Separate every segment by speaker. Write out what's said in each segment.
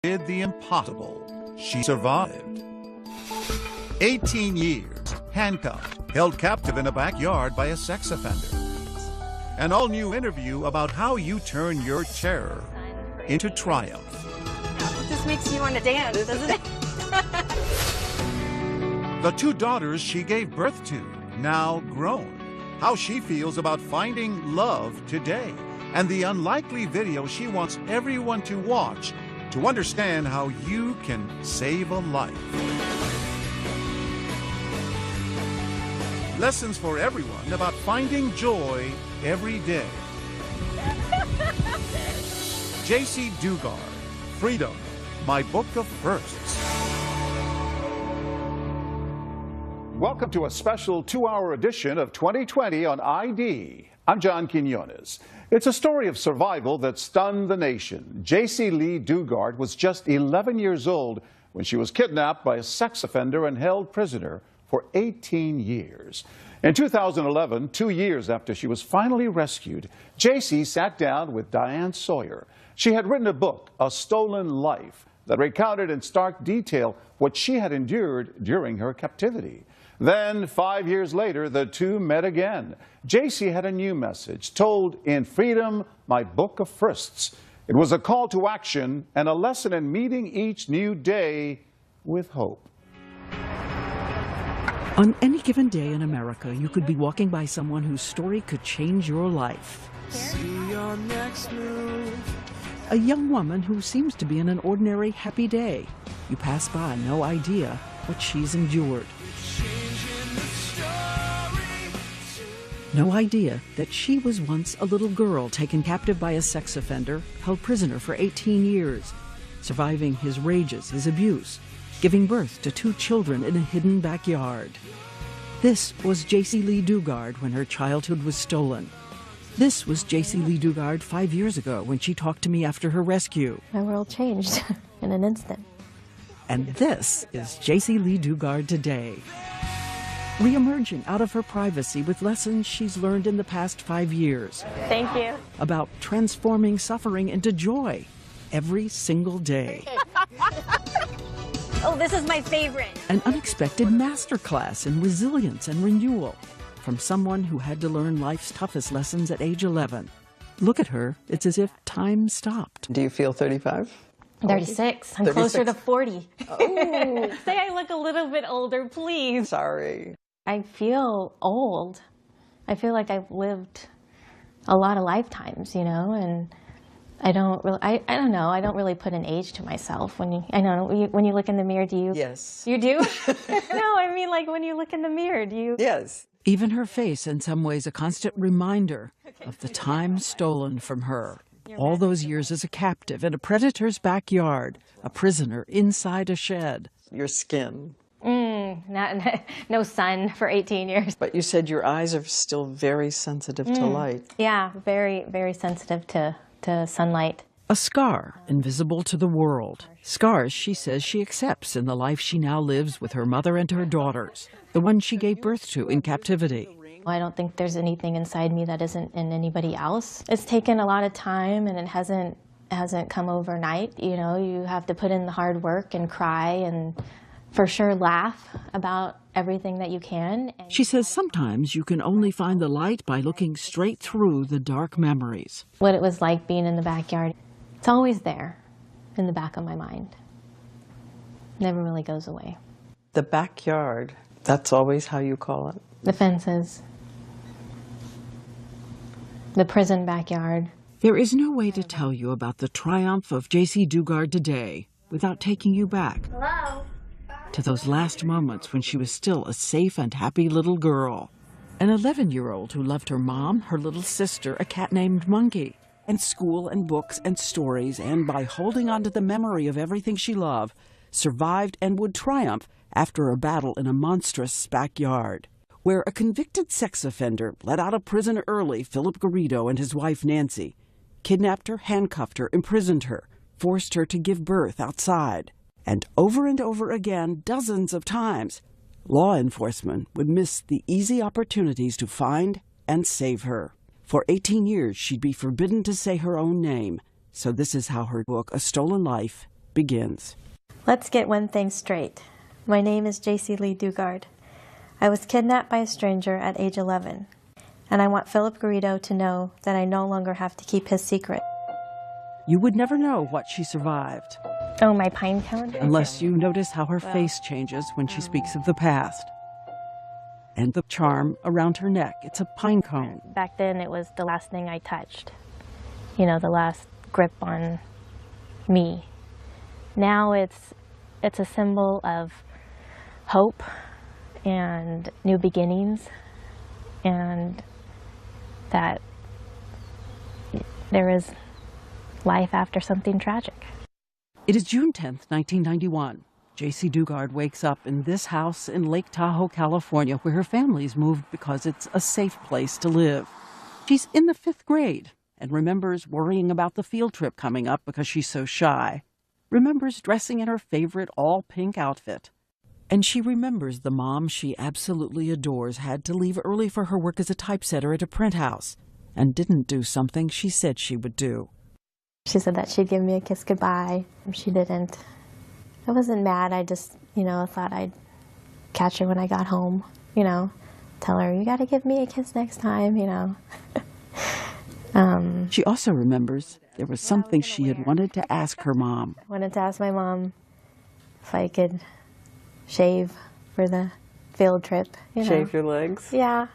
Speaker 1: did the impossible. She survived. 18 years, handcuffed, held captive in a backyard by a sex offender. An all-new interview about how you turn your terror into triumph.
Speaker 2: This makes me want to dance, doesn't it?
Speaker 1: The 2 daughters she gave birth to, now grown. How she feels about finding love today. And the unlikely video she wants everyone to watch to understand how you can save a life. Lessons for everyone about finding joy every day. Jaycee Dugard, Freedom, My Book of Firsts. Welcome to a special 2-hour edition of 2020 on ID. I'm John Quinones. It's a story of survival that stunned the nation. Jaycee Lee Dugard was just 11 years old when she was kidnapped by a sex offender and held prisoner for 18 years. In 2011, 2 years after she was finally rescued, Jaycee sat down with Diane Sawyer. She had written a book, A Stolen Life, that recounted in stark detail what she had endured during her captivity. Then, 5 years later, the two met again. Jaycee had a new message, told in Freedom, My Book of Firsts. It was a call to action and a lesson in meeting each new day with hope.
Speaker 3: On any given day in America, you could be walking by someone whose story could change your life.
Speaker 4: See your next move.
Speaker 3: A young woman who seems to be in an ordinary, happy day. You pass by, no idea what she's endured. No idea that she was once a little girl taken captive by a sex offender, held prisoner for 18 years, surviving his rages, his abuse, giving birth to 2 children in a hidden backyard. This was Jaycee Lee Dugard when her childhood was stolen. This was Jaycee Lee Dugard 5 years ago when she talked to me after her rescue.
Speaker 2: My world changed in an instant.
Speaker 3: And this is Jaycee Lee Dugard today. Re-emerging out of her privacy with lessons she's learned in the past 5 years.
Speaker 2: Thank you.
Speaker 3: About transforming suffering into joy every single day.
Speaker 2: Oh, this is my favorite.
Speaker 3: An unexpected masterclass in resilience and renewal from someone who had to learn life's toughest lessons at age 11. Look at her. It's as if time stopped.
Speaker 4: Do you feel 35?
Speaker 2: 36. I'm
Speaker 4: 36.
Speaker 2: closer to 40.
Speaker 4: Oh.
Speaker 2: Say I look a little bit older, please.
Speaker 4: Sorry.
Speaker 2: I feel old. I feel like I've lived a lot of lifetimes, you know, and I don't really, I don't know, I don't really put an age to myself. When you look in the mirror, do you?
Speaker 4: Yes.
Speaker 2: You do? No, I mean, like, when you look in the mirror, do you?
Speaker 4: Yes.
Speaker 3: Even her face, in some ways, a constant reminder of the time stolen from her. All those years as a captive in a predator's backyard, a prisoner inside a shed.
Speaker 4: Your skin.
Speaker 2: No sun for 18 years.
Speaker 4: But you said your eyes are still very sensitive to light.
Speaker 2: Yeah, very, very sensitive to sunlight.
Speaker 3: A scar, invisible to the world. Scars she says she accepts in the life she now lives with her mother and her daughters, the one she gave birth to in captivity.
Speaker 2: I don't think there's anything inside me that isn't in anybody else. It's taken a lot of time, and it hasn't come overnight. You know, you have to put in the hard work and cry and for sure laugh about everything that you can.
Speaker 3: She says sometimes you can only find the light by looking straight through the dark memories.
Speaker 2: What it was like being in the backyard, it's always there in the back of my mind. Never really goes away.
Speaker 4: The backyard, that's always how you call it.
Speaker 2: The fences. The prison backyard.
Speaker 3: There is no way to tell you about the triumph of Jaycee Dugard today without taking you back.
Speaker 2: Hello?
Speaker 3: To those last moments when she was still a safe and happy little girl. An 11-year-old who loved her mom, her little sister, a cat named Monkey, and school and books and stories, and by holding on to the memory of everything she loved, survived and would triumph after a battle in a monstrous backyard, where a convicted sex offender let out of prison early Philip Garrido and his wife Nancy, kidnapped her, handcuffed her, imprisoned her, forced her to give birth outside. And over again, dozens of times, law enforcement would miss the easy opportunities to find and save her. For 18 years, she'd be forbidden to say her own name. So this is how her book, A Stolen Life, begins.
Speaker 2: Let's get one thing straight. My name is Jaycee Lee Dugard. I was kidnapped by a stranger at age 11, and I want Philip Garrido to know that I no longer have to keep his secret.
Speaker 3: You would never know what she survived,
Speaker 2: Oh, my pine cone?
Speaker 3: unless you notice how her face changes when she speaks of the past. And the charm around her neck, it's a pine cone.
Speaker 2: Back then, it was the last thing I touched. You know, the last grip on me. Now it's a symbol of hope and new beginnings, and that there is life after something tragic.
Speaker 3: It is June 10th, 1991. Jaycee Dugard wakes up in this house in Lake Tahoe, California, where her family's moved because it's a safe place to live. She's in the 5th grade and remembers worrying about the field trip coming up because she's so shy. Remembers dressing in her favorite all-pink outfit. And she remembers the mom she absolutely adores had to leave early for her work as a typesetter at a print house and didn't do something she said she would do.
Speaker 2: She said that she'd give me a kiss goodbye. She didn't. I wasn't mad. I just, thought I'd catch her when I got home, tell her, you got to give me a kiss next time,
Speaker 3: She also remembers there was something she had wanted to ask her mom.
Speaker 2: I wanted to ask my mom if I could shave for the field trip.
Speaker 4: Shave your legs?
Speaker 2: Yeah.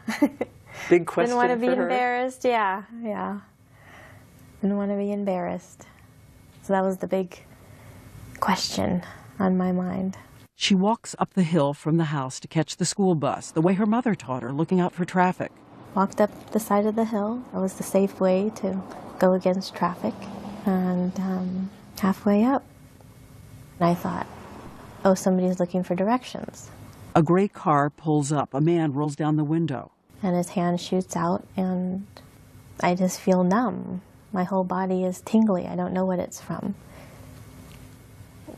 Speaker 4: Big question
Speaker 2: Didn't want to be
Speaker 4: for her.
Speaker 2: embarrassed. Yeah. Didn't want to be embarrassed. So that was the big question on my mind.
Speaker 3: She walks up the hill from the house to catch the school bus, the way her mother taught her, looking out for traffic.
Speaker 2: Walked up the side of the hill. That was the safe way to go against traffic. And halfway up, I thought, oh, somebody's looking for directions.
Speaker 3: A gray car pulls up. A man rolls down the window.
Speaker 2: And his hand shoots out, and I just feel numb. My whole body is tingly. I don't know what it's from.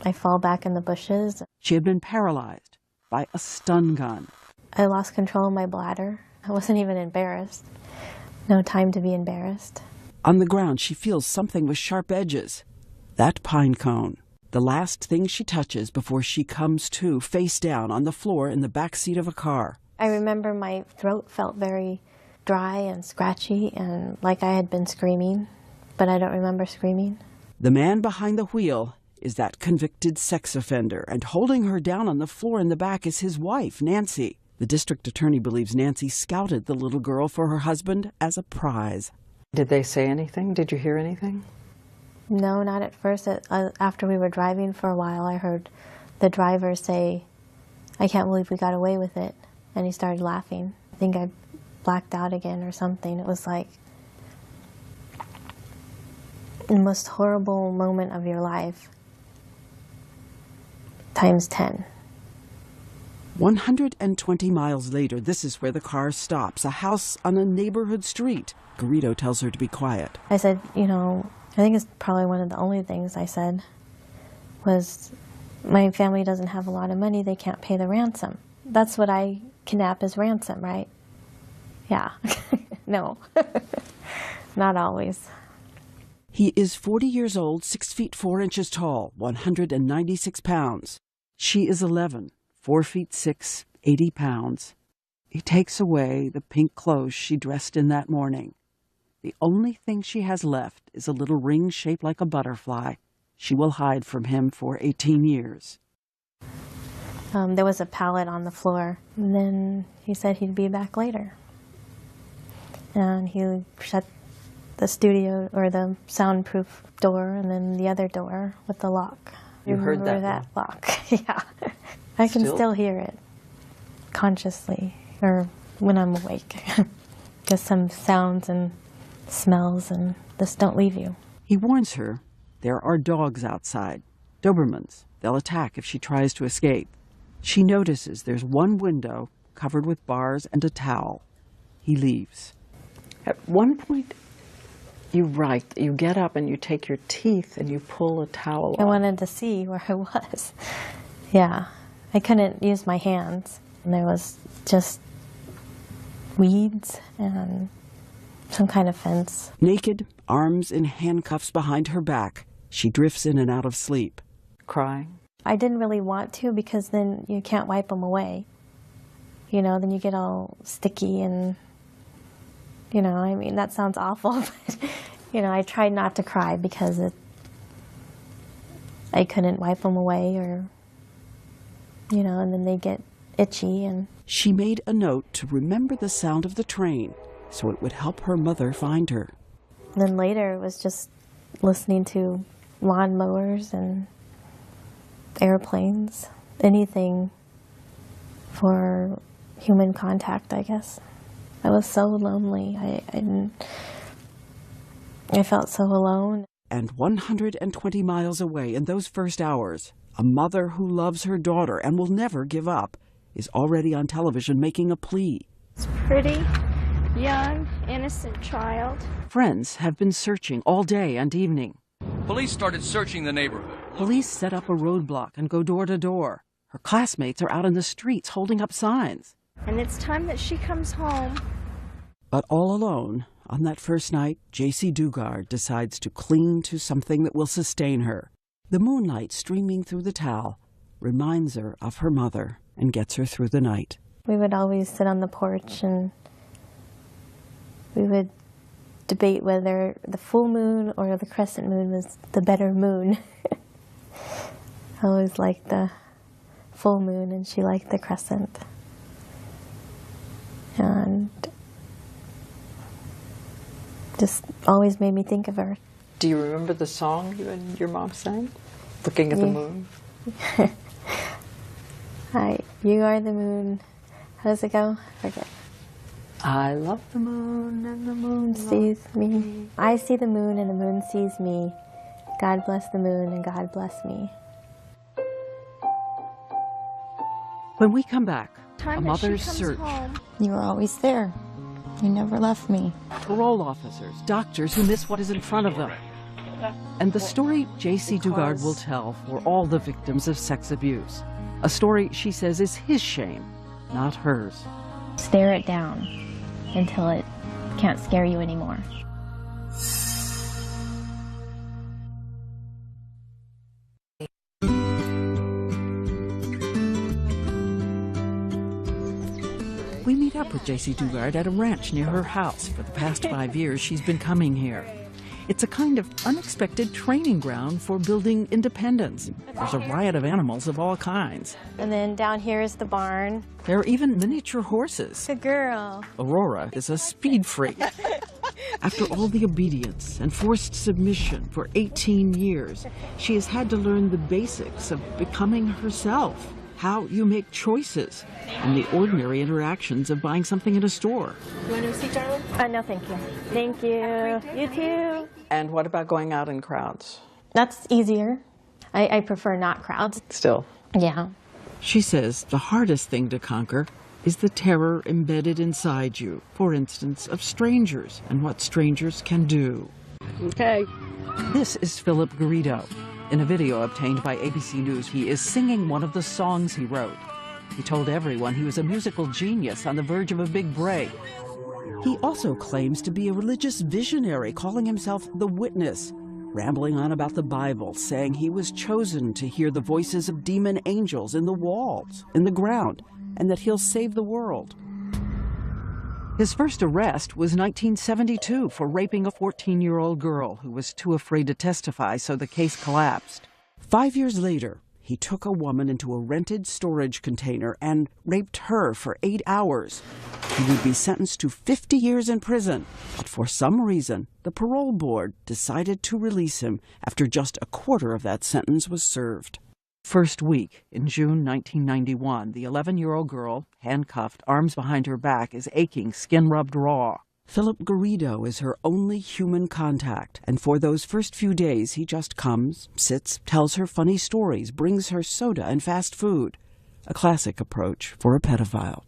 Speaker 2: I fall back in the bushes.
Speaker 3: She had been paralyzed by a stun gun.
Speaker 2: I lost control of my bladder. I wasn't even embarrassed. No time to be embarrassed.
Speaker 3: On the ground, she feels something with sharp edges. That pine cone. The last thing she touches before she comes to, face down on the floor in the back seat of a car.
Speaker 2: I remember my throat felt very dry and scratchy and like I had been screaming, but I don't remember screaming.
Speaker 3: The man behind the wheel is that convicted sex offender, and holding her down on the floor in the back is his wife, Nancy. The district attorney believes Nancy scouted the little girl for her husband as a prize.
Speaker 4: Did they say anything? Did you hear anything?
Speaker 2: No, not at first. After we were driving for a while, I heard the driver say, I can't believe we got away with it. And he started laughing. I think I blacked out again or something. It was like the most horrible moment of your life times 10.
Speaker 3: 120 miles later, this is where the car stops, a house on a neighborhood street. Garrido tells her to be quiet.
Speaker 2: I said, I think it's probably one of the only things I said was, my family doesn't have a lot of money, they can't pay the ransom. That's what I kidnap as ransom, right? Yeah. No. Not always.
Speaker 3: He is 40 years old, 6 feet 4 inches tall, 196 pounds. She is 11, 4 feet 6, 80 pounds. He takes away the pink clothes she dressed in that morning. The only thing she has left is a little ring shaped like a butterfly. She will hide from him for 18 years.
Speaker 2: There was a pallet on the floor, and then he said he'd be back later. And he shut the studio or the soundproof door, and then the other door with the lock.
Speaker 4: You heard
Speaker 2: Remember
Speaker 4: that
Speaker 2: lock? Yeah. I can still hear it consciously, or when I'm awake. Just some sounds and smells and just don't leave you.
Speaker 3: He warns her there are dogs outside, Dobermans. They'll attack if she tries to escape. She notices there's one window covered with bars and a towel. He leaves.
Speaker 4: At one point, you get up and you take your teeth and you pull a towel off.
Speaker 2: I wanted to see where I was. Yeah. I couldn't use my hands. And there was just weeds and some kind of fence.
Speaker 3: Naked, arms in handcuffs behind her back, she drifts in and out of sleep.
Speaker 4: crying?
Speaker 2: I didn't really want to because then you can't wipe them away. You know, then you get all sticky and, you know, I mean, that sounds awful, but, you know, I tried not to cry because I couldn't wipe them away or, you know, and then they get itchy. And
Speaker 3: She made a note to remember the sound of the train so it would help her mother find her.
Speaker 2: then later it was just listening to lawnmowers and airplanes, anything for human contact, I guess. I was so lonely. I felt so alone.
Speaker 3: And 120 miles away in those first hours, a mother who loves her daughter and will never give up is already on television making a plea.
Speaker 5: It's pretty, young, innocent child.
Speaker 3: Friends have been searching all day and evening.
Speaker 6: Police started searching the neighborhood.
Speaker 3: Police set up a roadblock and go door to door. Her classmates are out in the streets holding up signs.
Speaker 5: And it's time that she comes home.
Speaker 3: But all alone, on that first night, Jaycee Dugard decides to cling to something that will sustain her. The moonlight streaming through the towel reminds her of her mother and gets her through the night.
Speaker 2: We would always sit on the porch and we would debate whether the full moon or the crescent moon was the better moon. I always liked the full moon and she liked the crescent. And just always made me think of her.
Speaker 4: Do you remember the song you and your mom sang? Looking at the moon?
Speaker 2: Hi, you are the moon. How does it go? I forget.
Speaker 4: I love the moon and the moon
Speaker 2: Sees me. I see the moon and the moon sees me. God bless the moon and God bless me.
Speaker 3: When we come back, a
Speaker 5: Time that
Speaker 3: mother's
Speaker 5: she comes
Speaker 3: search.
Speaker 5: home.
Speaker 7: You were always there. You never left me.
Speaker 3: Parole officers, doctors who miss what is in front of them. And the story Jaycee Dugard will tell for all the victims of sex abuse. A story she says is his shame, not hers.
Speaker 2: Stare it down until it can't scare you anymore.
Speaker 3: We meet up with Jaycee Dugard at a ranch near her house. For the past 5 years, she's been coming here. It's a kind of unexpected training ground for building independence. There's a riot of animals of all kinds.
Speaker 2: And then down here is the barn.
Speaker 3: There are even miniature horses.
Speaker 2: Good girl.
Speaker 3: Aurora is a speed freak. After all the obedience and forced submission for 18 years, she has had to learn the basics of becoming herself, how you make choices, and the ordinary interactions of buying something in a store.
Speaker 2: You want to see Darwin? No, thank you. Thank you. You too.
Speaker 4: And what about going out in crowds?
Speaker 2: That's easier. I prefer not crowds.
Speaker 4: Still.
Speaker 2: Yeah.
Speaker 3: She says the hardest thing to conquer is the terror embedded inside you, for instance, of strangers and what strangers can do.
Speaker 4: Okay.
Speaker 3: This is Philip Garrido. In a video obtained by ABC News, he is singing one of the songs he wrote. He told everyone he was a musical genius on the verge of a big break. He also claims to be a religious visionary, calling himself the Witness, rambling on about the Bible, saying he was chosen to hear the voices of demon angels in the walls, in the ground, and that he'll save the world. His first arrest was 1972 for raping a 14-year-old girl who was too afraid to testify, so the case collapsed. 5 years later, he took a woman into a rented storage container and raped her for 8 hours. He would be sentenced to 50 years in prison, but for some reason, the parole board decided to release him after just a quarter of that sentence was served. First week, in June 1991, the 11-year-old girl, handcuffed, arms behind her back, is aching, skin rubbed raw. Philip Garrido is her only human contact, and for those first few days he just comes, sits, tells her funny stories, brings her soda and fast food. A classic approach for a pedophile.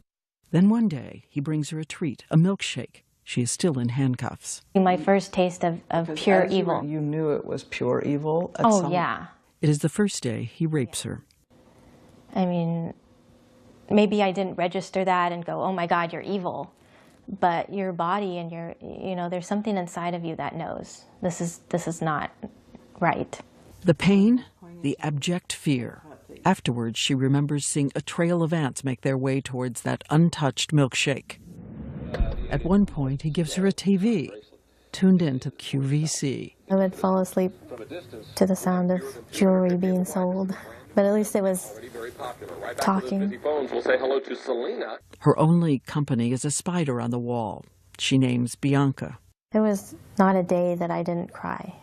Speaker 3: Then one day, he brings her a treat, a milkshake. She is still in handcuffs.
Speaker 2: My first taste of pure evil.
Speaker 4: You knew it was pure evil?
Speaker 2: Yeah.
Speaker 3: It is the first day he rapes her.
Speaker 2: I mean, maybe I didn't register that and go, oh my God, you're evil. But your body and there's something inside of you that knows this is not right.
Speaker 3: The pain the abject fear. Afterwards, she remembers seeing a trail of ants make their way towards that untouched milkshake. At one point, he gives her a TV, tuned in to QVC.
Speaker 2: I would fall asleep to the sound of jewelry being sold, but at least it was talking.
Speaker 3: Her only company is a spider on the wall. She names Bianca.
Speaker 2: There was not a day that I didn't cry.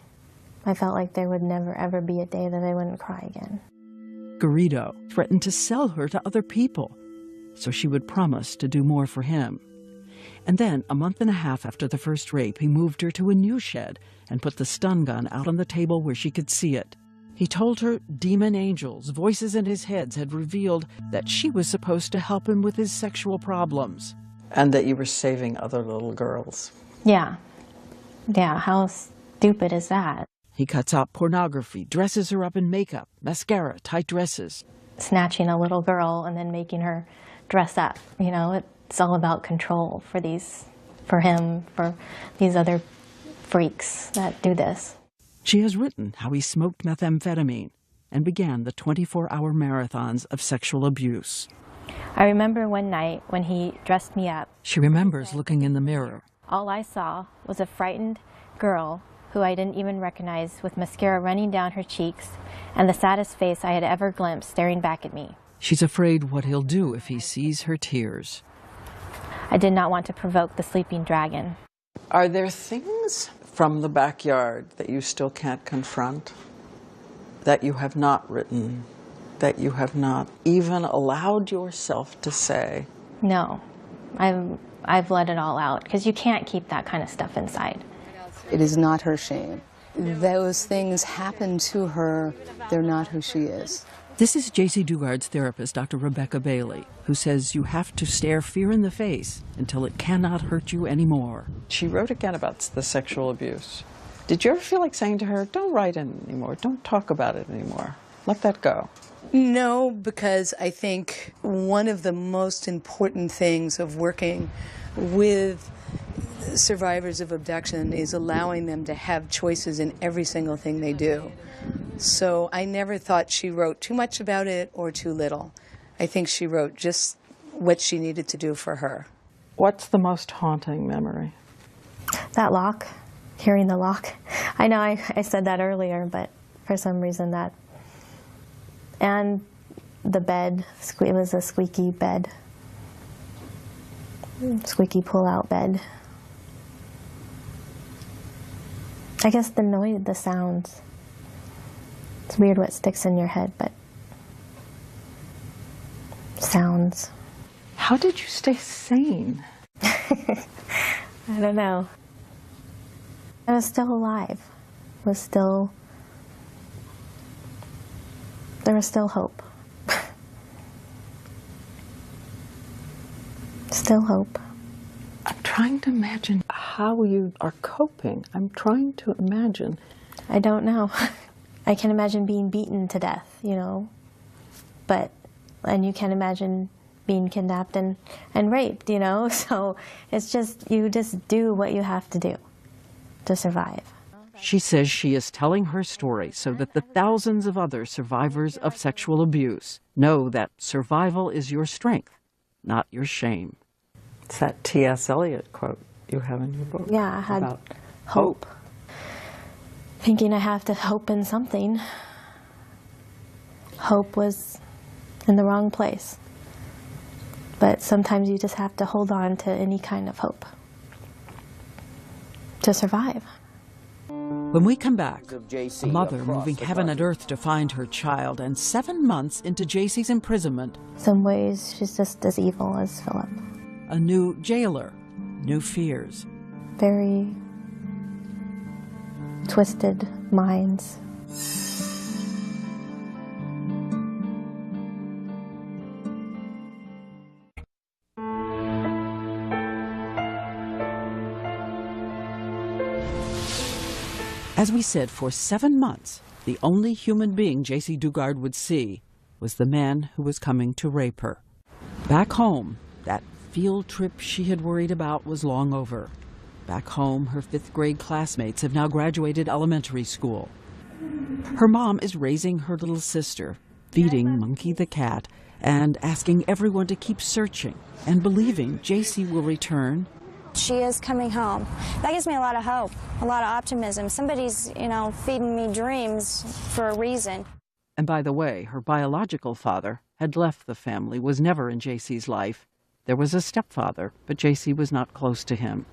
Speaker 2: I felt like there would never, ever be a day that I wouldn't cry again.
Speaker 3: Garrido threatened to sell her to other people, so she would promise to do more for him. And then, a month and a half after the first rape, he moved her to a new shed and put the stun gun out on the table where she could see it. He told her demon angels, voices in his head, had revealed that she was supposed to help him with his sexual problems.
Speaker 4: And that you were saving other little girls.
Speaker 2: Yeah. Yeah, how stupid is that?
Speaker 3: He cuts out pornography, dresses her up in makeup, mascara, tight dresses.
Speaker 2: Snatching a little girl and then making her dress up. You know, it's all about control for him, for these other freaks that do this.
Speaker 3: She has written how he smoked methamphetamine and began the 24-hour marathons of sexual abuse.
Speaker 2: I remember one night when he dressed me up.
Speaker 3: She remembers looking in the mirror.
Speaker 2: All I saw was a frightened girl who I didn't even recognize, with mascara running down her cheeks and the saddest face I had ever glimpsed staring back at me.
Speaker 3: She's afraid what he'll do if he sees her tears.
Speaker 2: I did not want to provoke the sleeping dragon.
Speaker 4: Are there things from the backyard that you still can't confront, that you have not written, that you have not even allowed yourself to say?
Speaker 2: No, I've let it all out, because you can't keep that kind of stuff inside.
Speaker 8: It is not her shame. Those things happen to her. They're not who she is.
Speaker 3: This is Jaycee Dugard's therapist, Dr. Rebecca Bailey, who says you have to stare fear in the face until it cannot hurt you anymore.
Speaker 4: She wrote again about the sexual abuse. Did you ever feel like saying to her, don't write it anymore, don't talk about it anymore, let that go?
Speaker 8: No, because I think one of the most important things of working with survivors of abduction is allowing them to have choices in every single thing they do. So I never thought she wrote too much about it or too little. I think she wrote just what she needed to do for her.
Speaker 4: What's the most haunting memory?
Speaker 2: That lock, hearing the lock. I know I said that earlier, but for some reason that. And the bed, it was a squeaky bed. Squeaky pull-out bed. I guess the noise, the sounds. It's weird what sticks in your head, but sounds.
Speaker 4: How did you stay sane?
Speaker 2: I don't know. I was still alive. There was still hope. Still hope.
Speaker 4: I'm trying to imagine how you are coping. I'm trying to imagine.
Speaker 2: I don't know. I can imagine being beaten to death, you know, and you can imagine being kidnapped and raped, you know, so it's just, you just do what you have to do to survive.
Speaker 3: She says she is telling her story so that the thousands of other survivors of sexual abuse know that survival is your strength, not your shame.
Speaker 4: It's that T.S. Eliot quote you have in your book.
Speaker 2: Yeah, I had
Speaker 4: about
Speaker 2: hope. Thinking I have to hope in something. Hope was in the wrong place. But sometimes you just have to hold on to any kind of hope to survive.
Speaker 3: When we come back, a mother moving heaven and earth to find her child, and 7 months into Jaycee's imprisonment.
Speaker 2: Some ways she's just as evil as Philip.
Speaker 3: A new jailer, new fears.
Speaker 2: Very twisted minds.
Speaker 3: As we said, for 7 months, the only human being Jaycee Dugard would see was the man who was coming to rape her. Back home, that field trip she had worried about was long over. Back home, her 5th grade classmates have now graduated elementary school. Her mom is raising her little sister, feeding Monkey the cat, and asking everyone to keep searching and believing Jaycee will return.
Speaker 9: She is coming home. That gives me a lot of hope, a lot of optimism. Somebody's, feeding me dreams for a reason.
Speaker 3: And by the way, her biological father had left the family, was never in Jaycee's life. There was a stepfather, but Jaycee was not close to him.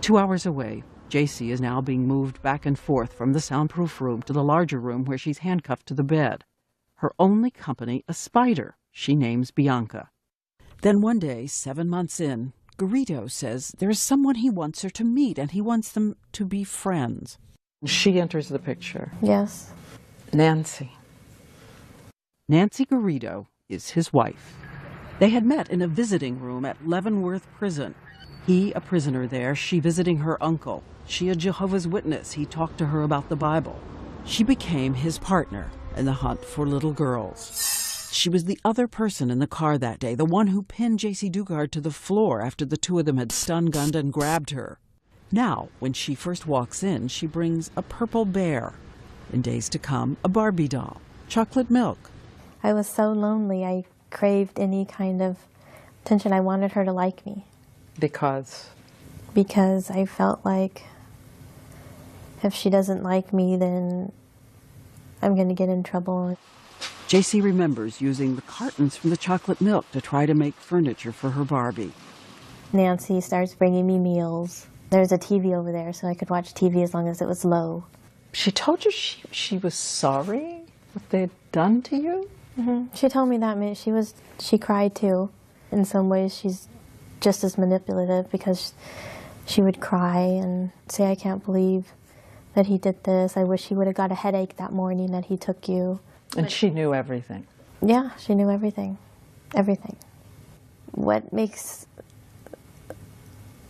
Speaker 3: 2 hours away, Jaycee is now being moved back and forth from the soundproof room to the larger room where she's handcuffed to the bed. Her only company, a spider, she names Bianca. Then one day, 7 months in, Garrido says there is someone he wants her to meet, and he wants them to be friends.
Speaker 4: She enters the picture.
Speaker 2: Yes.
Speaker 4: Nancy.
Speaker 3: Nancy Garrido is his wife. They had met in a visiting room at Leavenworth Prison. He, a prisoner there, she visiting her uncle. She, a Jehovah's Witness. He talked to her about the Bible. She became his partner in the hunt for little girls. She was the other person in the car that day, the one who pinned Jaycee Dugard to the floor after the two of them had stun-gunned and grabbed her. Now, when she first walks in, she brings a purple bear. In days to come, a Barbie doll, chocolate milk.
Speaker 2: I was so lonely. I craved any kind of attention. I wanted her to like me.
Speaker 4: Because
Speaker 2: I felt like if she doesn't like me, then I'm going to get in trouble.
Speaker 3: Jaycee remembers using the cartons from the chocolate milk to try to make furniture for her Barbie.
Speaker 2: Nancy starts bringing me meals. There's a TV over there, so I could watch TV as long as it was low.
Speaker 4: she told you she was sorry what they had done to you?
Speaker 2: Mm-hmm. She told me that she cried too. In some ways, she's just as manipulative because she would cry and say, "I can't believe that he did this. I wish he would have got a headache that morning that he took you."
Speaker 4: And she knew everything.
Speaker 2: Yeah, she knew everything. Everything. What makes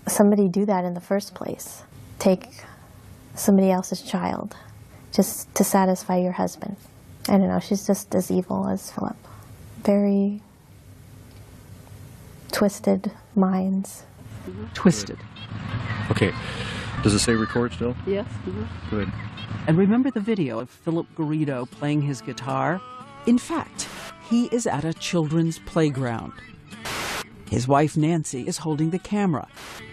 Speaker 2: somebody do that in the first place? Take somebody else's child just to satisfy your husband. I don't know, she's just as evil as Philip. Very twisted minds.
Speaker 3: Twisted.
Speaker 10: Okay. Does it say record still?
Speaker 4: Yes.
Speaker 10: Good.
Speaker 3: And remember the video of Philip Garrido playing his guitar? In fact, he is at a children's playground. His wife Nancy is holding the camera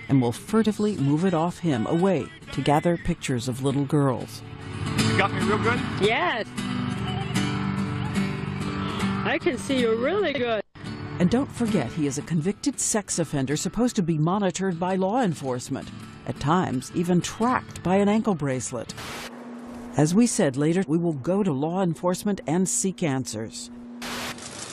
Speaker 3: and will furtively move it off him away to gather pictures of little girls.
Speaker 6: You got me real good?
Speaker 11: Yes. I can see you really good.
Speaker 3: And don't forget, he is a convicted sex offender supposed to be monitored by law enforcement, at times even tracked by an ankle bracelet. As we said later, we will go to law enforcement and seek answers.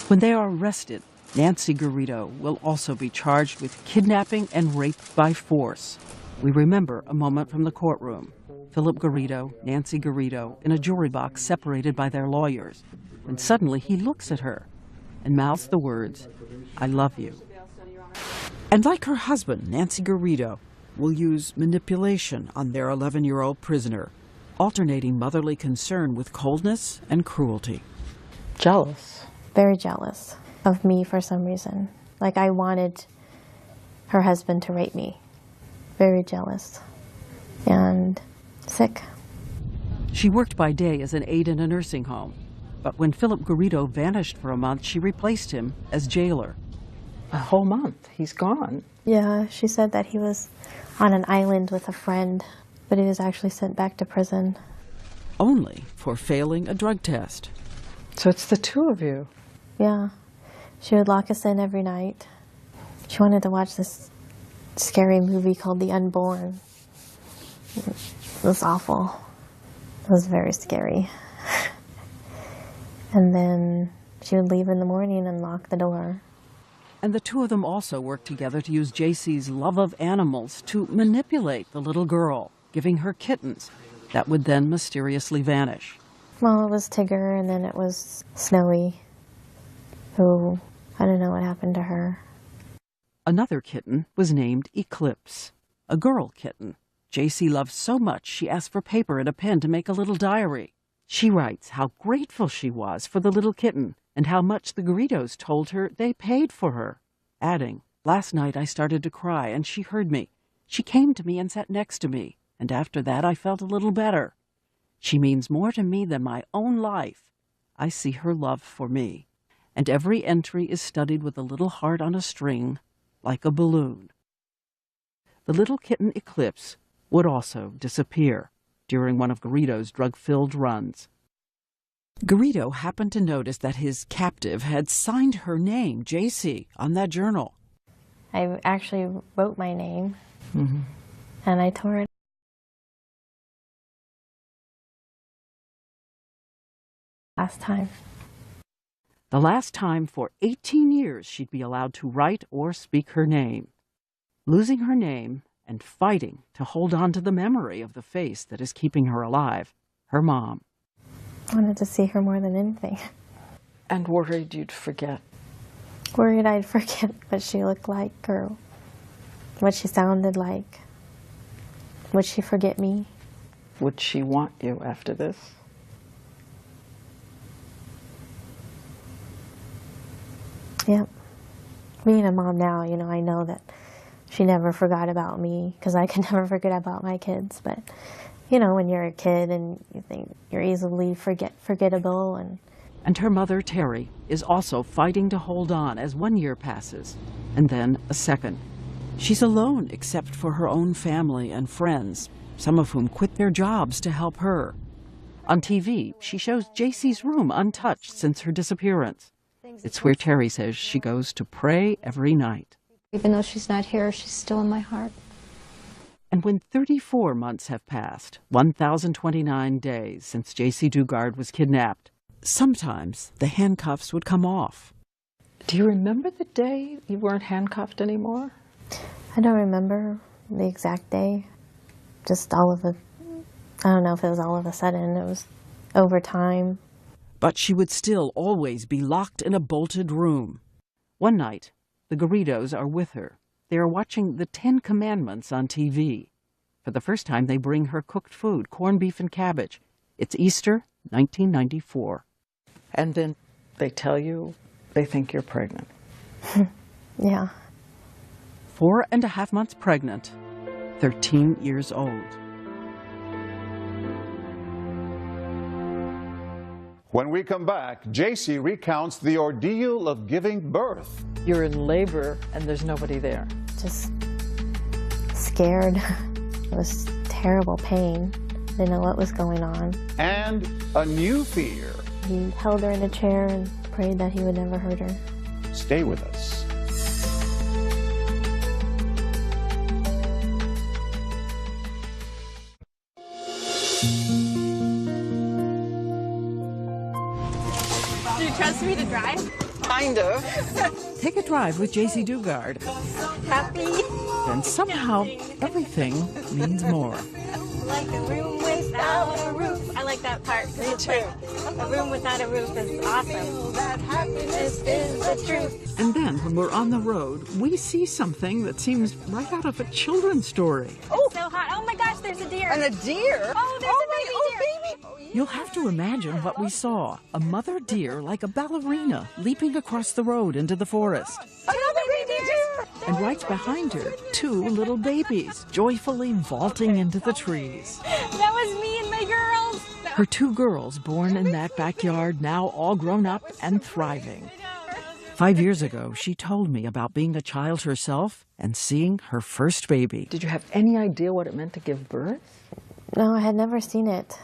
Speaker 3: When they are arrested, Nancy Garrido will also be charged with kidnapping and rape by force. We remember a moment from the courtroom. Philip Garrido, Nancy Garrido, in a jury box separated by their lawyers. When suddenly he looks at her and mouths the words, "I love you." And like her husband, Nancy Garrido will use manipulation on their 11-year-old prisoner, alternating motherly concern with coldness and cruelty.
Speaker 4: Jealous.
Speaker 2: Very jealous of me for some reason. Like I wanted her husband to rape me. Very jealous and sick.
Speaker 3: She worked by day as an aide in a nursing home, but when Philip Garrido vanished for a month, she replaced him as jailer.
Speaker 4: A whole month. He's gone.
Speaker 2: Yeah, she said that he was on an island with a friend, but he was actually sent back to prison.
Speaker 3: Only for failing a drug test.
Speaker 4: So it's the two of you.
Speaker 2: Yeah. She would lock us in every night. She wanted to watch this scary movie called The Unborn. It was awful. It was very scary. And then she would leave in the morning and lock the door.
Speaker 3: And the two of them also worked together to use Jaycee's love of animals to manipulate the little girl, giving her kittens that would then mysteriously vanish.
Speaker 2: Well, it was Tigger, and then it was Snowy, who, I don't know what happened to her.
Speaker 3: Another kitten was named Eclipse, a girl kitten. Jaycee loved so much she asked for paper and a pen to make a little diary. She writes how grateful she was for the little kitten and how much the Garridos told her they paid for her, adding, "Last night I started to cry and she heard me. She came to me and sat next to me, and after that I felt a little better. She means more to me than my own life. I see her love for me, and every entry is studied with a little heart on a string, like a balloon. The little kitten Eclipse would also disappear during one of Garrido's drug-filled runs. Garrido happened to notice that his captive had signed her name, Jaycee, on that journal.
Speaker 2: I actually wrote my name,
Speaker 4: Mm-hmm.
Speaker 2: and I tore it. Last time.
Speaker 3: The last time for 18 years she'd be allowed to write or speak her name. Losing her name and fighting to hold on to the memory of the face that is keeping her alive, her mom.
Speaker 2: I wanted to see her more than anything.
Speaker 4: And worried you'd forget.
Speaker 2: Worried I'd forget what she looked like or what she sounded like. Would she forget me?
Speaker 4: Would she want you after this?
Speaker 2: Yep. Being a mom now, you know, I know that she never forgot about me because I can never forget about my kids. But, you know, when you're a kid and you think you're easily forgettable.
Speaker 3: And her mother, Terry, is also fighting to hold on as 1 year passes, and then a second. She's alone except for her own family and friends, some of whom quit their jobs to help her. On TV, she shows Jaycee's room untouched since her disappearance. It's where Terry says she goes to pray every night.
Speaker 7: Even though she's not here, she's still in my heart.
Speaker 3: And when 34 months have passed, 1,029 days since Jaycee Dugard was kidnapped, sometimes the handcuffs would come off.
Speaker 4: Do you remember the day you weren't handcuffed anymore?
Speaker 2: I don't remember the exact day. Just all of it. I don't know if it was all of a sudden. It was over time.
Speaker 3: But she would still always be locked in a bolted room. One night, the Garridos are with her. They are watching the 10 Commandments on TV. For the first time, they bring her cooked food, corned beef and cabbage. It's Easter, 1994.
Speaker 4: And then they tell you they think you're pregnant.
Speaker 2: Yeah.
Speaker 3: 4.5 months pregnant, 13 years old.
Speaker 1: When we come back, Jaycee recounts the ordeal of giving birth.
Speaker 4: You're in labor and there's nobody there.
Speaker 2: Just scared. It was terrible pain. Didn't know what was going on.
Speaker 1: And a new fear.
Speaker 2: He held her in a chair and prayed that he would never hurt her.
Speaker 1: Stay with us.
Speaker 12: Do you trust me to drive?
Speaker 4: Kind of.
Speaker 3: Take a drive with Jaycee Dugard.
Speaker 12: Happy.
Speaker 3: And somehow, everything means more.
Speaker 12: Like a room without a roof. I like that part. Me too. A room without a roof is awesome. That happiness is the truth.
Speaker 3: And then, when we're on the road, we see something that seems right out of a children's story.
Speaker 12: Oh, so hot. Oh my gosh, there's a deer.
Speaker 4: And a deer?
Speaker 12: Oh, there's a baby deer.
Speaker 3: You'll have to imagine what we saw. A mother deer like a ballerina leaping across the road into the forest.
Speaker 12: Another baby deer.
Speaker 3: And right behind her, 2 little babies joyfully vaulting into the trees.
Speaker 12: That was me and my girls.
Speaker 3: Her 2 girls born in that backyard, now all grown up and thriving. 5 years ago, she told me about being a child herself and seeing her first baby.
Speaker 4: Did you have any idea what it meant to give birth?
Speaker 2: No, I had never seen it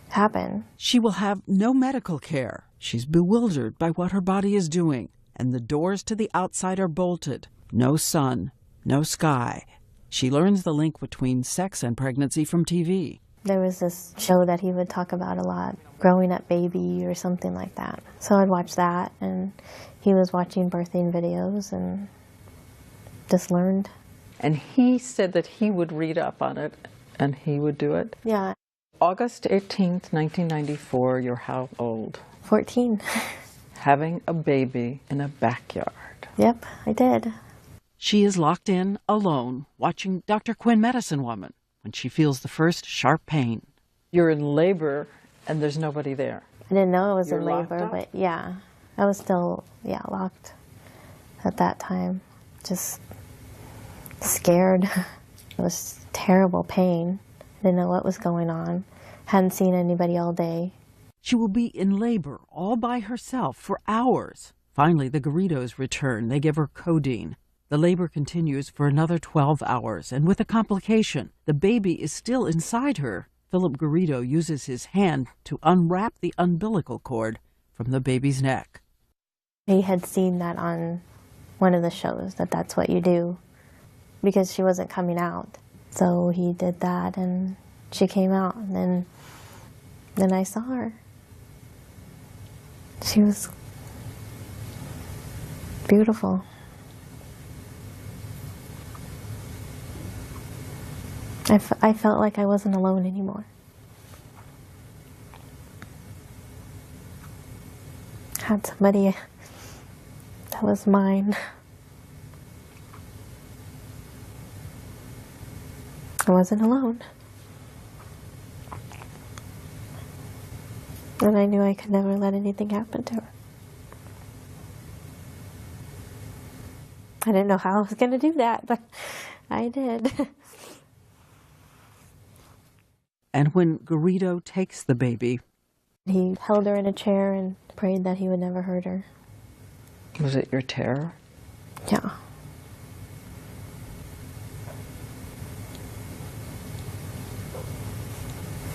Speaker 2: happen.
Speaker 3: She will have no medical care. She's bewildered by what her body is doing, and the doors to the outside are bolted. No sun, no sky. She learns the link between sex and pregnancy from TV.
Speaker 2: There was this show that he would talk about a lot, Growing Up Baby or something like that. So I'd watch that, and he was watching birthing videos and just learned.
Speaker 4: And he said that he would read up on it and he would do it?
Speaker 2: Yeah.
Speaker 4: August 18th, 1994, you're how old?
Speaker 2: 14.
Speaker 4: Having a baby in a backyard.
Speaker 2: Yep, I did.
Speaker 3: She is locked in, alone, watching Dr. Quinn Medicine Woman when she feels the first sharp pain.
Speaker 4: You're in labor and there's nobody there.
Speaker 2: I didn't know I was in
Speaker 4: locked
Speaker 2: labor,
Speaker 4: up?
Speaker 2: but yeah, I was still, locked at that time. Just scared. It was terrible pain. I didn't know what was going on. Hadn't seen anybody all day.
Speaker 3: She will be in labor all by herself for hours. Finally, the Garridos return. They give her codeine. The labor continues for another 12 hours, and with a complication, the baby is still inside her. Philip Garrido uses his hand to unwrap the umbilical cord from the baby's neck.
Speaker 2: He had seen that on one of the shows, that's what you do, because she wasn't coming out. So he did that, and she came out, and then I saw her. She was beautiful. I felt like I wasn't alone anymore. Had somebody that was mine. I wasn't alone. And I knew I could never let anything happen to her. I didn't know how I was going to do that, but I did.
Speaker 3: And when Garrido takes the baby,
Speaker 2: he held her in a chair and prayed that he would never hurt her.
Speaker 4: Was it your terror?
Speaker 2: Yeah.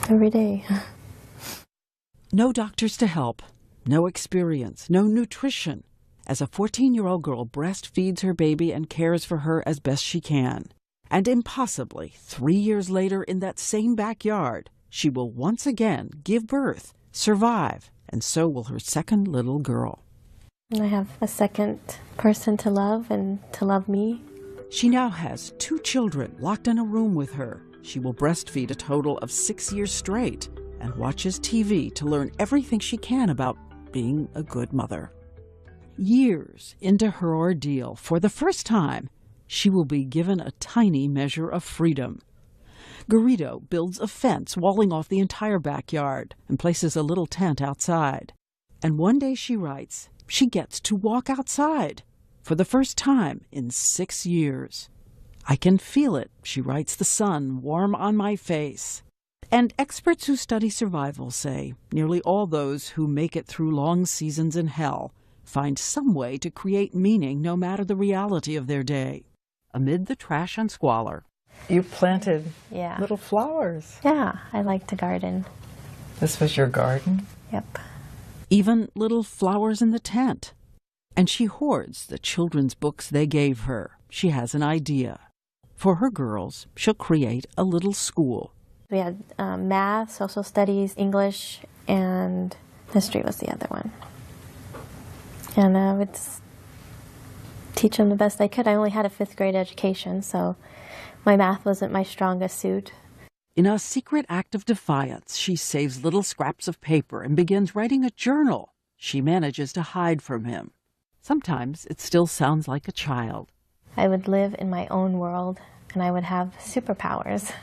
Speaker 2: Every day.
Speaker 3: no doctors to help, no experience, no nutrition. As a 14-year-old girl breastfeeds her baby and cares for her as best she can. And impossibly, 3 years later in that same backyard, she will once again give birth, survive, and so will her second little girl.
Speaker 2: And I have a second person to love and to love me.
Speaker 3: She now has 2 children locked in a room with her. She will breastfeed a total of 6 years straight and watches TV to learn everything she can about being a good mother. Years into her ordeal, for the first time, she will be given a tiny measure of freedom. Garrido builds a fence walling off the entire backyard and places a little tent outside. And one day, she writes, she gets to walk outside for the first time in 6 years. I can feel it, she writes, the sun warm on my face. And experts who study survival say nearly all those who make it through long seasons in hell find some way to create meaning no matter the reality of their day. Amid the trash and squalor,
Speaker 4: you planted little flowers.
Speaker 2: Yeah, I like to garden.
Speaker 4: This was your garden?
Speaker 2: Yep.
Speaker 3: Even little flowers in the tent. And she hoards the children's books they gave her. She has an idea. For her girls, she'll create a little school.
Speaker 2: We had math, social studies, English, and history was the other one. And I would teach them the best I could. I only had a 5th grade education, so my math wasn't my strongest suit.
Speaker 3: In a secret act of defiance, she saves little scraps of paper and begins writing a journal she manages to hide from him. Sometimes it still sounds like a child.
Speaker 2: I would live in my own world, and I would have superpowers,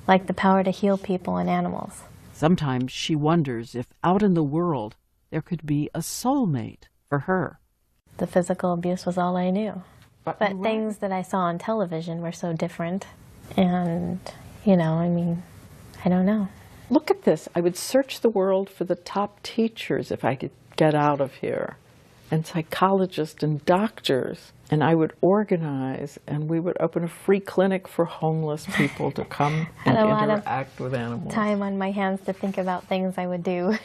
Speaker 2: like the power to heal people and animals.
Speaker 3: Sometimes she wonders if out in the world there could be a soulmate for her.
Speaker 2: The physical abuse was all I knew. But things that I saw on television were so different. And, I don't know.
Speaker 4: Look at this. I would search the world for the top teachers if I could get out of here, and psychologists and doctors. And I would organize, and we would open a free clinic for homeless people to come and interact with animals.
Speaker 2: Time on my hands to think about things I would do.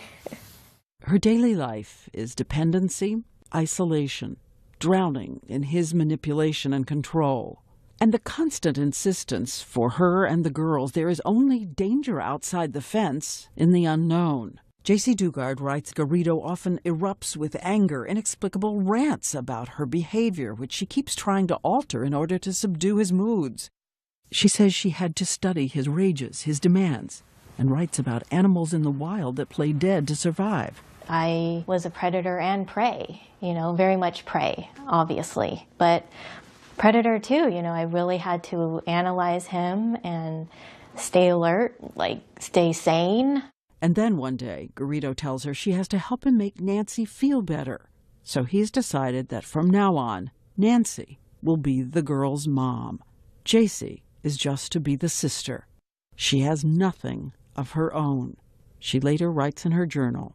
Speaker 3: Her daily life is dependency, isolation, drowning in his manipulation and control, and the constant insistence for her and the girls there is only danger outside the fence in the unknown. Jaycee Dugard writes Garrido often erupts with anger, inexplicable rants about her behavior, which she keeps trying to alter in order to subdue his moods. She says she had to study his rages, his demands, and writes about animals in the wild that play dead to survive.
Speaker 2: I was a predator and prey, very much prey, obviously. But predator too, I really had to analyze him and stay alert, stay sane.
Speaker 3: And then one day, Garrido tells her she has to help him make Nancy feel better. So he's decided that from now on, Nancy will be the girl's mom. Jaycee is just to be the sister. She has nothing of her own. She later writes in her journal,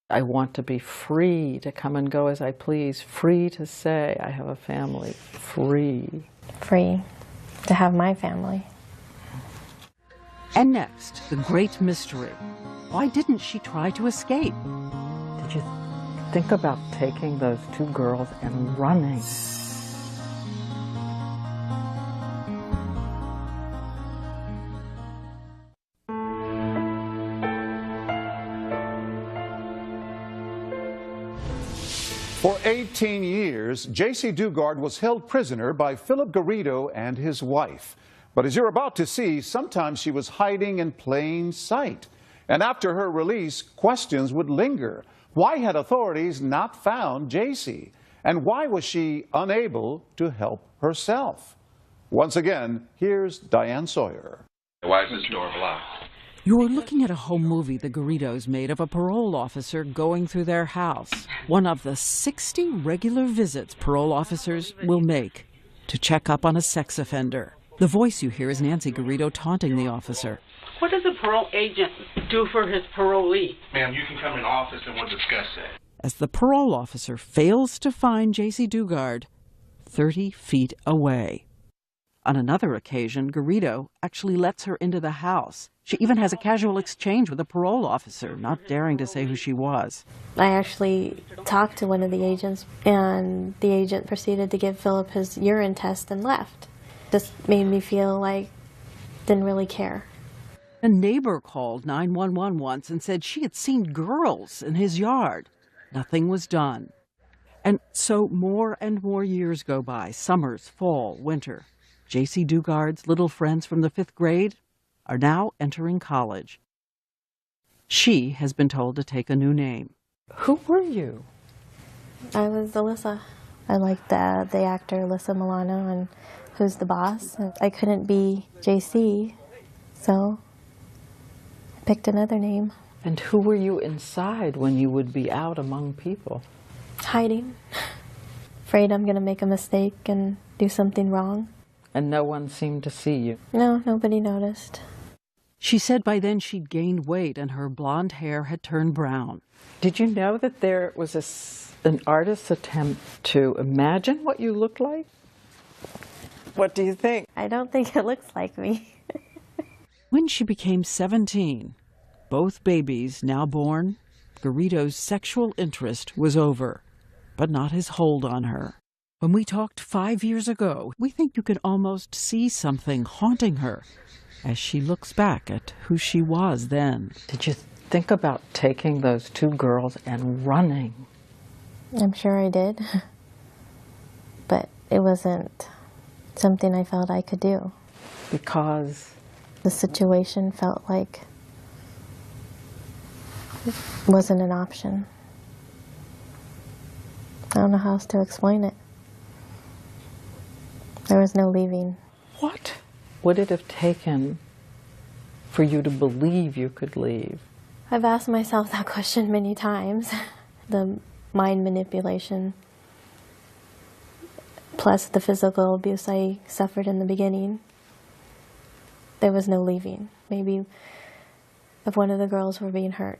Speaker 4: I want to be free to come and go as I please, free to say I have a family, free.
Speaker 2: Free to have my family.
Speaker 3: And next, the great mystery. Why didn't she try to escape?
Speaker 4: Did you think about taking those two girls and running?
Speaker 1: For 18 years, Jaycee Dugard was held prisoner by Philip Garrido and his wife. But as you're about to see, sometimes she was hiding in plain sight. And after her release, questions would linger. Why had authorities not found Jaycee? And why was she unable to help herself? Once again, here's Diane Sawyer.
Speaker 13: Why is this door blocked?
Speaker 3: You're looking at a home movie the Garridos made of a parole officer going through their house. One of the 60 regular visits parole officers will make to check up on a sex offender. The voice you hear is Nancy Garrido taunting the officer.
Speaker 11: What does a parole agent do for his parolee?
Speaker 13: Ma'am, you can come in the office and we'll discuss that.
Speaker 3: As the parole officer fails to find Jaycee Dugard 30 feet away. On another occasion, Garrido actually lets her into the house. She even has a casual exchange with a parole officer, not daring to say who she was.
Speaker 2: I actually talked to one of the agents, and the agent proceeded to give Philip his urine test and left. This made me feel like didn't really care.
Speaker 3: A neighbor called 911 once and said she had seen girls in his yard. Nothing was done. And so more and more years go by, summers, fall, winter. Jaycee Dugard's little friends from the 5th grade are now entering college. She has been told to take a new name.
Speaker 4: Who were you?
Speaker 2: I was Alyssa. I liked the actor Alyssa Milano and Who's the Boss. I couldn't be Jaycee, so I picked another name.
Speaker 4: And who were you inside when you would be out among people?
Speaker 2: Hiding. Afraid I'm going to make a mistake and do something wrong.
Speaker 4: And no one seemed to see you?
Speaker 2: No, nobody noticed.
Speaker 3: She said by then she'd gained weight and her blonde hair had turned brown.
Speaker 4: Did you know that there was an artist's attempt to imagine what you looked like? What do you think?
Speaker 2: I don't think it looks like me.
Speaker 3: When she became 17, both babies now born, Garrido's sexual interest was over, but not his hold on her. When we talked 5 years ago, we think you can almost see something haunting her as she looks back at who she was then.
Speaker 4: Did you think about taking those two girls and running?
Speaker 2: I'm sure I did, but it wasn't something I felt I could do.
Speaker 4: Because?
Speaker 2: The situation felt like it wasn't an option. I don't know how else to explain it. There was no leaving.
Speaker 4: What would it have taken for you to believe you could leave?
Speaker 2: I've asked myself that question many times. The mind manipulation, plus the physical abuse I suffered in the beginning. There was no leaving. Maybe if one of the girls were being hurt.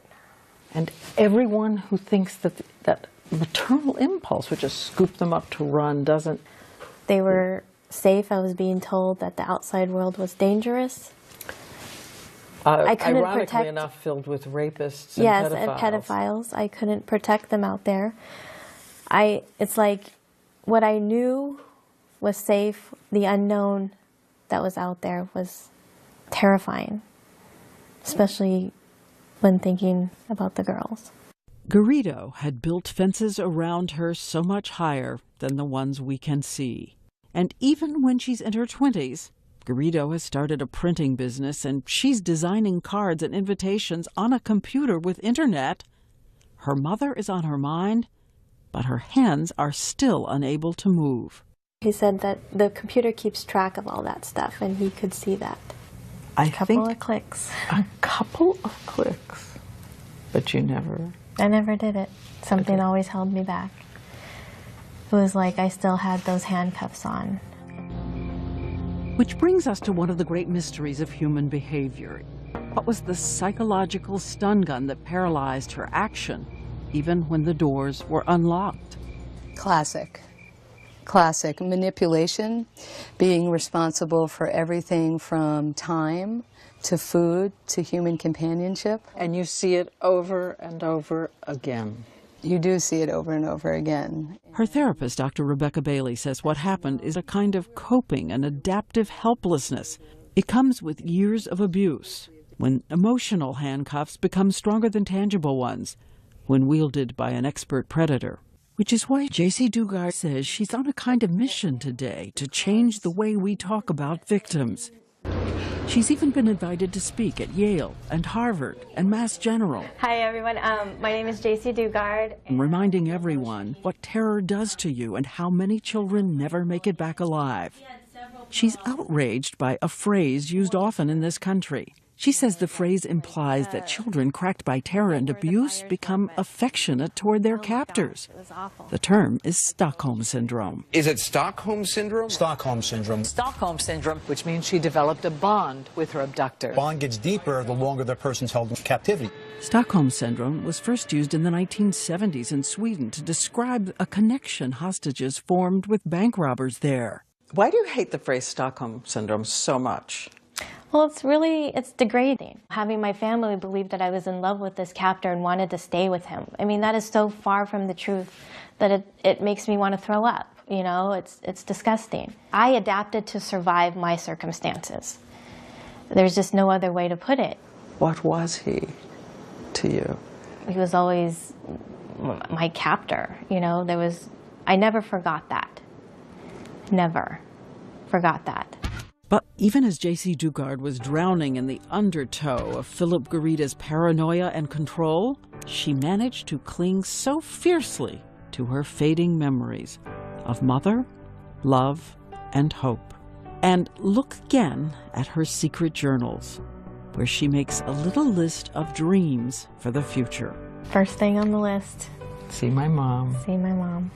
Speaker 4: And everyone who thinks that that maternal impulse would just scoop them up to run doesn't.
Speaker 2: They were safe. I was being told that the outside world was dangerous. I couldn't
Speaker 4: ironically enough, filled with rapists and
Speaker 2: yes,
Speaker 4: pedophiles.
Speaker 2: and pedophiles. I couldn't protect them out there. It's like what I knew was safe, the unknown that was out there was terrifying, especially when thinking about the girls.
Speaker 3: Garrido had built fences around her so much higher than the ones we can see. And even when she's in her 20s, Garrido has started a printing business and she's designing cards and invitations on a computer with internet. Her mother is on her mind, but her hands are still unable to move.
Speaker 2: He said that the computer keeps track of all that stuff and he could see that.
Speaker 4: A
Speaker 2: couple of clicks.
Speaker 4: A couple of clicks. But you never...
Speaker 2: I never did it. Something always held me back. It was like I still had those handcuffs on.
Speaker 3: Which brings us to one of the great mysteries of human behavior. What was the psychological stun gun that paralyzed her action, even when the doors were unlocked?
Speaker 8: Classic. Classic. Manipulation, being responsible for everything from time to food to human companionship.
Speaker 4: And you see it over and over again.
Speaker 8: You do see it over and over again.
Speaker 3: Her therapist, Dr. Rebecca Bailey, says what happened is a kind of coping and adaptive helplessness. It comes with years of abuse, when emotional handcuffs become stronger than tangible ones, when wielded by an expert predator. Which is why Jaycee Dugard says she's on a kind of mission today to change the way we talk about victims. She's even been invited to speak at Yale and Harvard and Mass General.
Speaker 2: Hi, everyone. My name is Jaycee Dugard.
Speaker 3: Reminding everyone what terror does to you and how many children never make it back alive. She's outraged by a phrase used often in this country. She says the phrase implies that children cracked by terror and abuse become affectionate toward their captors. The term is Stockholm Syndrome.
Speaker 14: Is it Stockholm Syndrome?
Speaker 15: Stockholm Syndrome.
Speaker 16: Stockholm Syndrome, which means she developed a bond with her abductor.
Speaker 15: Bond gets deeper the longer the person's held in captivity.
Speaker 3: Stockholm Syndrome was first used in the 1970s in Sweden to describe a connection hostages formed with bank robbers there.
Speaker 4: Why do you hate the phrase Stockholm Syndrome so much?
Speaker 2: Well, it's degrading. Having my family believe that I was in love with this captor and wanted to stay with him. I mean, that is so far from the truth that it makes me want to throw up. You know, it's disgusting. I adapted to survive my circumstances. There's just no other way to put it.
Speaker 4: What was he to you?
Speaker 2: He was always my captor, you know. I never forgot that. Never forgot that.
Speaker 3: But even as Jaycee Dugard was drowning in the undertow of Philip Garrida's paranoia and control, she managed to cling so fiercely to her fading memories of mother, love, and hope. And look again at her secret journals, where she makes a little list of dreams for the future.
Speaker 2: First thing on the list.
Speaker 4: See my mom.
Speaker 2: See my mom.